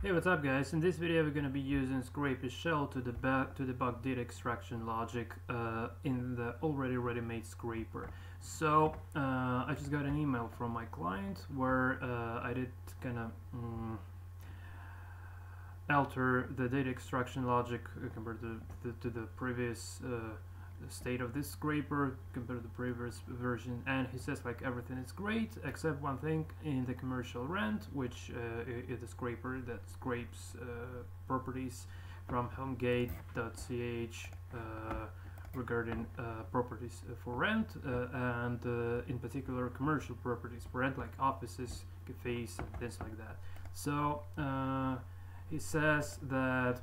Hey, what's up guys? In this video we're going to be using SCRAPY SHELL to debug data extraction logic in the already ready-made scraper. So I just got an email from my client where I did kind of alter the data extraction logic compared to the previous state of this scraper compared to the previous version, and he says like everything is great except one thing in the commercial rent, which is a scraper that scrapes properties from homegate.ch regarding properties for rent and in particular commercial properties for rent like offices, cafes and things like that. So he says that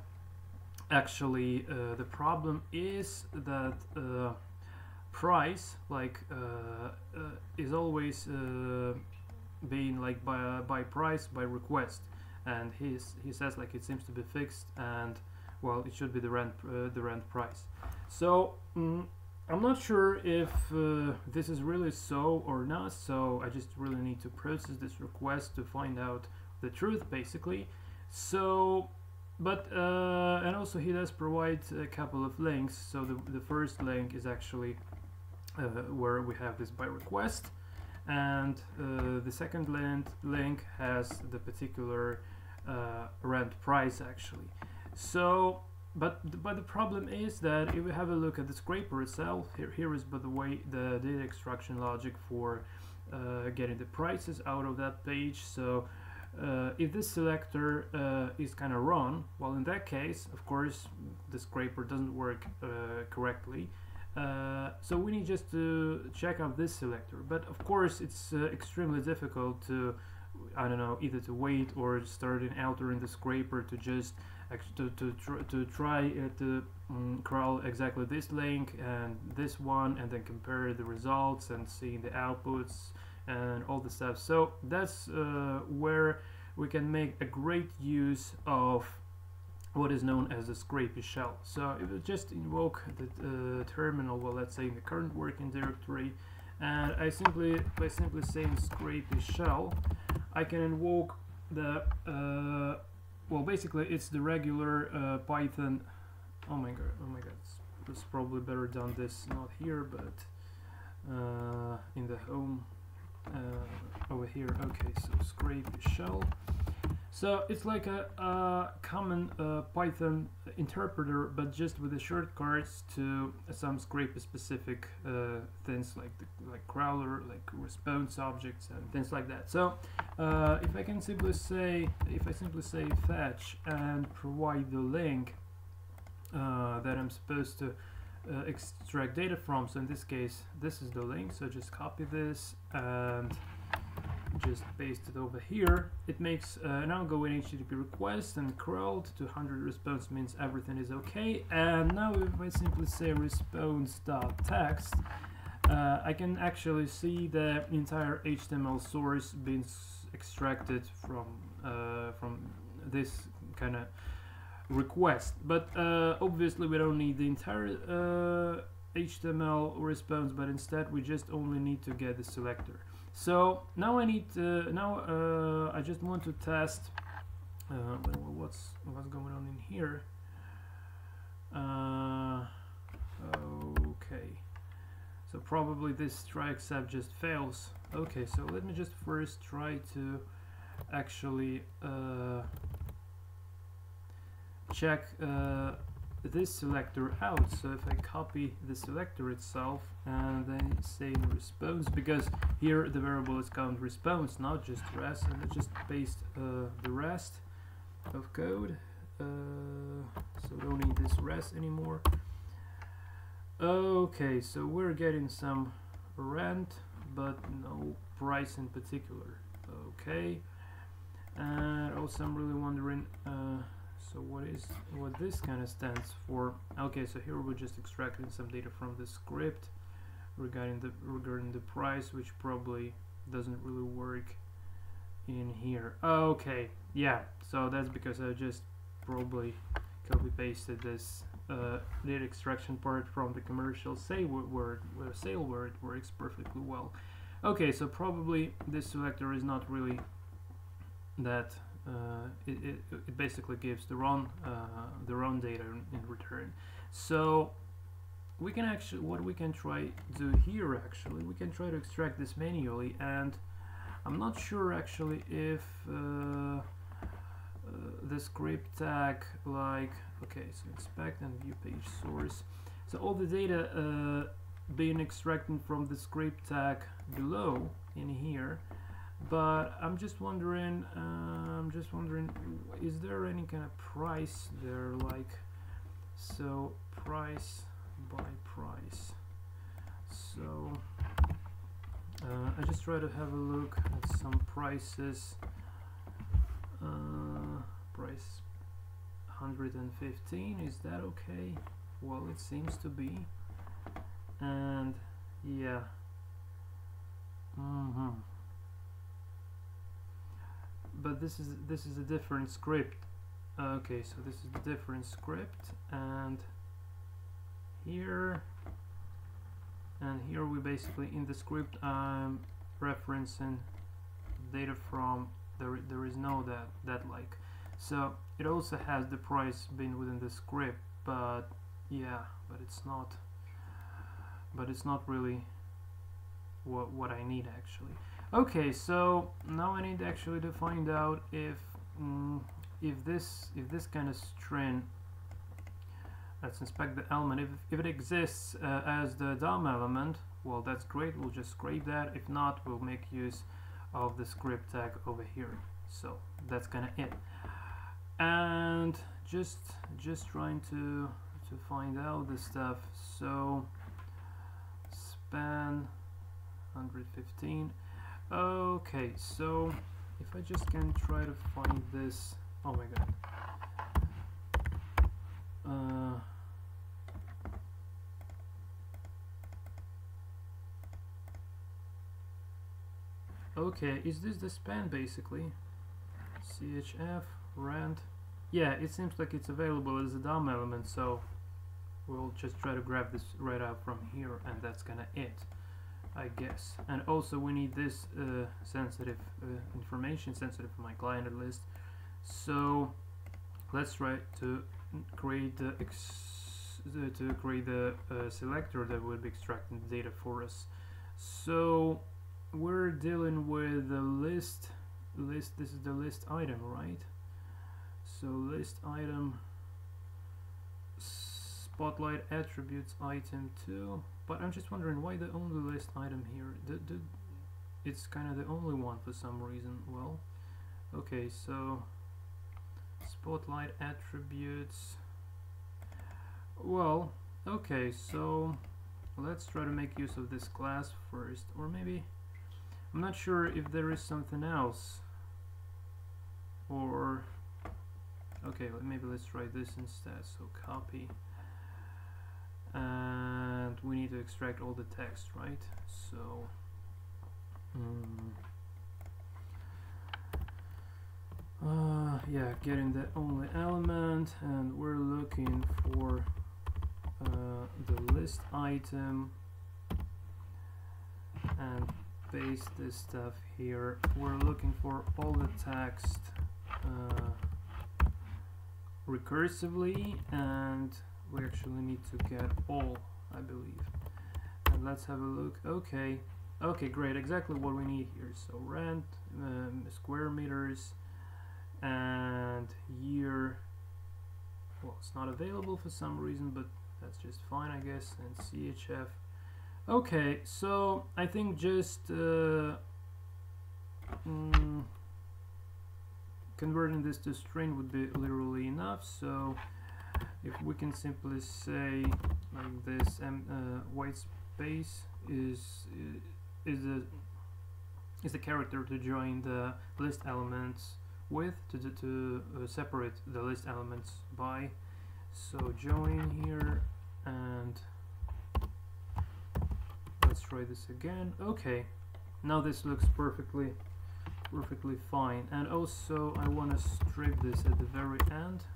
actually the problem is that price is always being like by price by request, and he says like it seems to be fixed, and well, it should be the rent price. So I'm not sure if this is really so or not, so I just really need to process this request to find out the truth basically. So but and also he does provide a couple of links. So the first link is actually where we have this by request, and the second link has the particular rent price actually. So but the problem is that if we have a look at the scraper itself, here is by the way the data extraction logic for getting the prices out of that page. So if this selector is kind of wrong, well, in that case, of course, the scraper doesn't work correctly. So we need just to check out this selector. But of course, it's extremely difficult to, I don't know, either to wait or start altering the scraper to just to try to crawl exactly this link and this one, and then compare the results and see the outputs and all the stuff. So that's where we can make a great use of what is known as a SCRAPY shell. So if we just invoke the terminal, well, let's say in the current working directory, and by simply saying SCRAPY shell, I can invoke the well, basically it's the regular Python. Oh my god, it's probably better done this not here, but in the home over here. Okay, so SCRAPY shell. So it's like a common Python interpreter, but just with the shortcuts to some SCRAPY specific things like crawler, like response objects and things like that. So if I simply say fetch and provide the link that I'm supposed to extract data from, so in this case this is the link, so just copy this and just paste it over here. It makes an ongoing HTTP request and crawled to 100 response means everything is okay. And now if I simply say response.text, I can actually see the entire HTML source being extracted from this kind of request. But obviously we don't need the entire HTML response, but instead we just only need to get the selector. So now I need I just want to test what's going on in here. Okay, so probably this try except just fails. Okay, so let me just first try to actually check this selector out. So if I copy the selector itself and then say in response, because here the variable is count response, not just rest, and I just paste the rest of code. So don't need this rest anymore. Okay, so we're getting some rent but no price in particular. Okay, and also I'm really wondering so what this kind of stands for. Okay, so here we're just extracting some data from the script regarding the price, which probably doesn't really work in here. Okay, yeah, so that's because I just probably copy pasted this data extraction part from the commercial sale where it works perfectly well. Okay, so probably this selector is not really that it basically gives the wrong data in return. So we can actually, what we can try to do here, actually, we can try to extract this manually, and I'm not sure actually if the script tag, like, okay, so inspect and view page source, so all the data being extracted from the script tag below in here, but I'm just wondering, is there any kind of price there, like, so price by price. So I just try to have a look at some prices. Price 115, is that okay? Well, it seems to be. And yeah, but this is a different script. Okay, so this is the different script, and here we basically, in the script, I'm referencing data from there is no that like, so it also has the price being within the script, but yeah, but it's not really what I need actually. Okay, so now I need actually to find out if this kind of string, let's inspect the element, if it exists as the DOM element, well, that's great, we'll just scrape that. If not, we'll make use of the script tag over here. So that's kind of it, and just trying to find out this stuff. So span 115. Okay, so if I just can try to find this, oh my god, okay, is this the span basically? CHF rand, yeah, it seems like it's available as a DOM element, so we'll just try to grab this right out from here, and that's kinda it, I guess. And also we need this sensitive information, sensitive for my client list. So let's try to create the selector that will be extracting the data for us. So we're dealing with the list. This is the list item, right? So list item, spotlight attributes item 2, but I'm just wondering why the only list item here. It's kind of the only one for some reason. Well, okay, so spotlight attributes, well, okay, so let's try to make use of this class first, or maybe I'm not sure if there is something else, or okay, maybe let's try this instead. So copy, and we need to extract all the text, right? So yeah, getting the only element, and we're looking for the list item, and paste this stuff here. We're looking for all the text recursively, and we actually need to get all, I believe. And let's have a look. Okay, great, exactly what we need here. So rent, square meters, and year, well, it's not available for some reason, but that's just fine, I guess. And CHF. Okay, so I think just converting this to string would be literally enough. So if we can simply say like this, white space is the character to join the list elements with, to separate the list elements by. So join here, and let's try this again. Okay, now this looks perfectly fine. And also I want to strip this at the very end.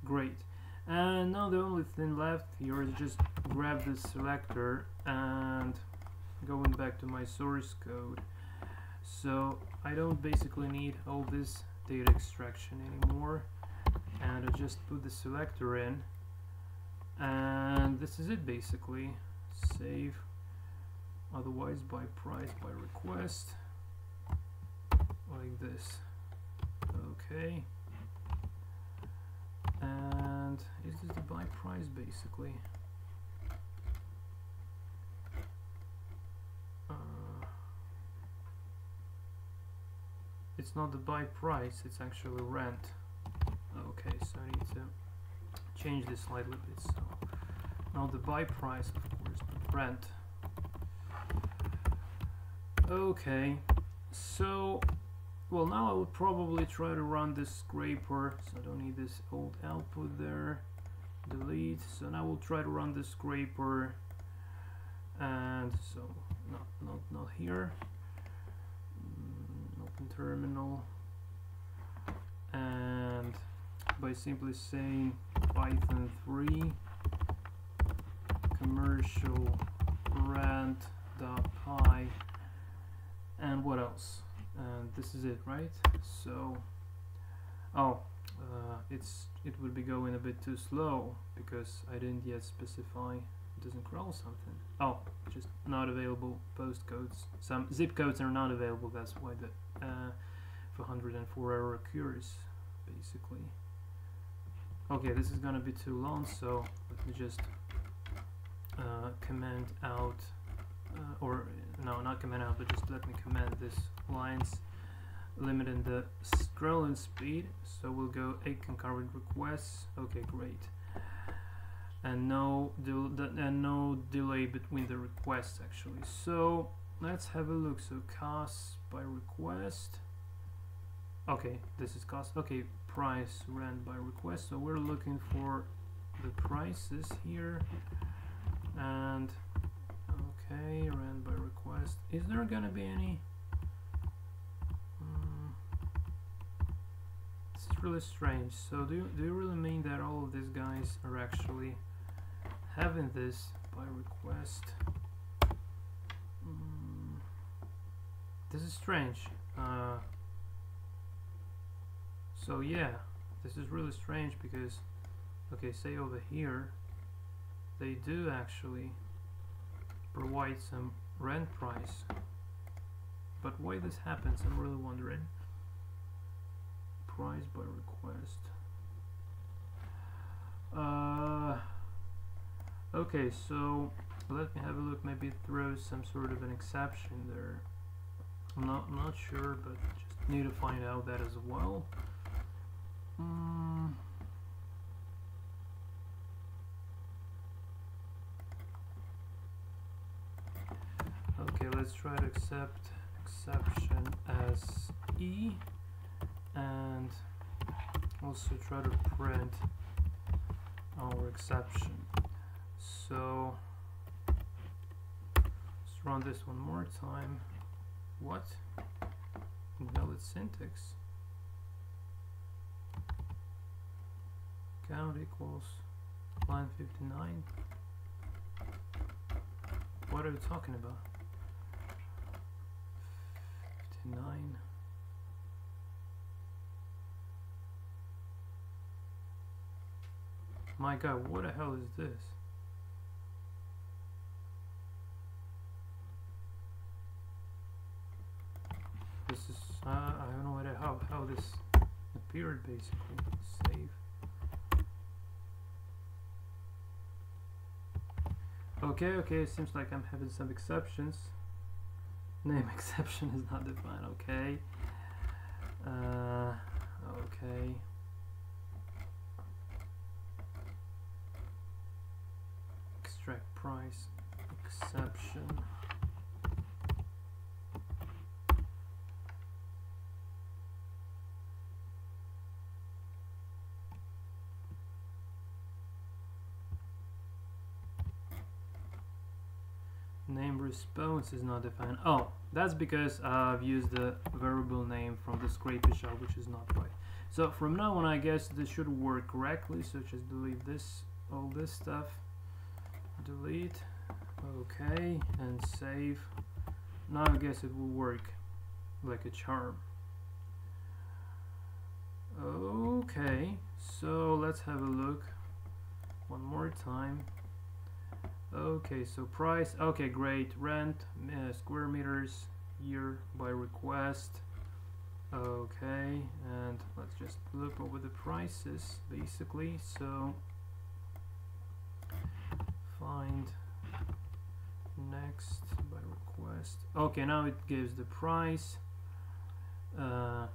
Great. And now the only thing left here is just grab this selector, and going back to my source code, so I don't basically need all this data extraction anymore, and I just put the selector in, and this is it basically. Save, otherwise by price by request, like this. Okay, and is this the by price basically? It's not the buy price, it's actually rent. Okay, so I need to change this slightly bit. So not the buy price, of course, but rent. Okay, so well, now I would probably try to run this scraper, so I don't need this old output there. Delete. So now we'll try to run the scraper, and so not here. Open terminal, and by simply saying Python 3 commercial rent.py, and what else? And this is it, right? So it would be going a bit too slow because I didn't yet specify. It doesn't crawl something. Oh, just not available postcodes. Some zip codes are not available. That's why the 404 error occurs basically. Okay, this is gonna be too long, so let me just comment out, or no, not comment out, but just let me comment this lines limiting the scrolling speed. So we'll go 8 concurrent requests. Okay, great. And no delay between the requests actually. So let's have a look. So costs by request. Okay, this is cost. Okay, price rent by request. So we're looking for the prices here, and okay, rent by request. Is there gonna be any? This is really strange. So do you really mean that all of these guys are actually having this by request? This is strange. So yeah, this is really strange because, okay, say over here they do actually provide some rent price, but why this happens, I'm really wondering. Price by request. Okay, so let me have a look. Maybe it throws some sort of an exception there. I'm not sure, but just need to find out that as well. Okay, let's try to accept exception as E, and also try to print our exception. So let's run this one more time. What? Invalid syntax. Count equals line 59. What are you talking about? 59. My God, what the hell is this? This is I don't know how this appeared basically. Save. Okay, it seems like I'm having some exceptions. Name exception is not defined. Okay. Okay. Extract price exception. Name response is not defined. Oh, that's because I've used the variable name from the SCRAPY shell, which is not right. So from now on, I guess this should work correctly. So just delete this, all this stuff. Delete. Okay, and save. Now I guess it will work like a charm. so let's have a look one more time. Okay, so price, okay, great. Rent, square meters, year by request. Okay, and let's just look over the prices basically. So find next by request. Okay, now it gives the price.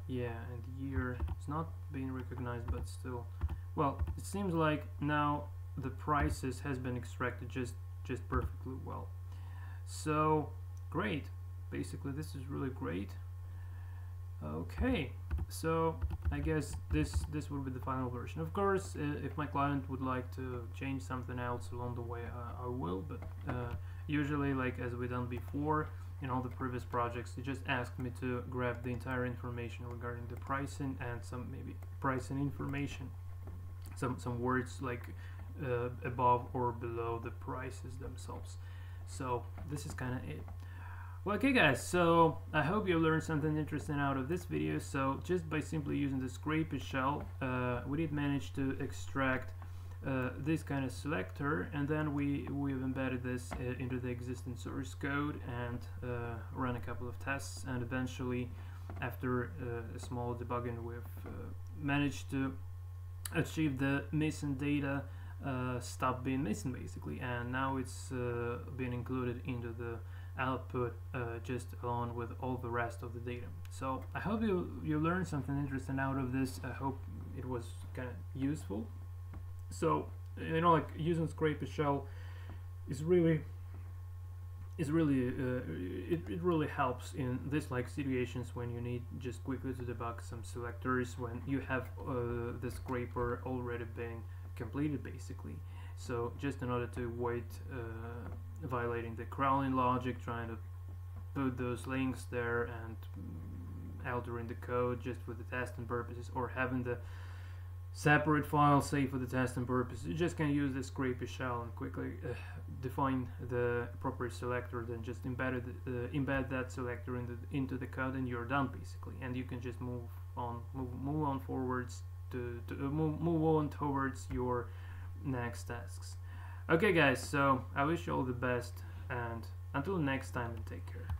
Yeah, and year. It's not being recognized, but still. Well, it seems like now the prices has been extracted just perfectly well. So great. Basically, this is really great. Okay, so I guess this will be the final version. Of course, if my client would like to change something else along the way, I will. But usually, like as we done before in all the previous projects, they just asked me to grab the entire information regarding the pricing and some maybe pricing information, some words like above or below the prices themselves. So this is kind of it. Well, okay guys, so I hope you learned something interesting out of this video. So just by simply using the SCRAPY shell, we did manage to extract this kind of selector, and then we've embedded this into the existing source code and run a couple of tests, and eventually after a small debugging we've managed to achieve the missing data stop being missing basically, and now it's been included into the output just along with all the rest of the data. So I hope you learned something interesting out of this. I hope it was kind of useful. So you know, like using SCRAPY shell is really it really helps in this like situations when you need just quickly to debug some selectors when you have the scraper already been completed basically. So just in order to avoid violating the crawling logic, trying to put those links there and altering the code just for the testing purposes, or having the separate file saved for the testing purposes, you just can use the SCRAPY shell and quickly define the proper selector, then just embed that selector into the code, and you're done basically. And you can just move on forwards move on towards your next tasks. Okay guys, so I wish you all the best, and until next time, and take care.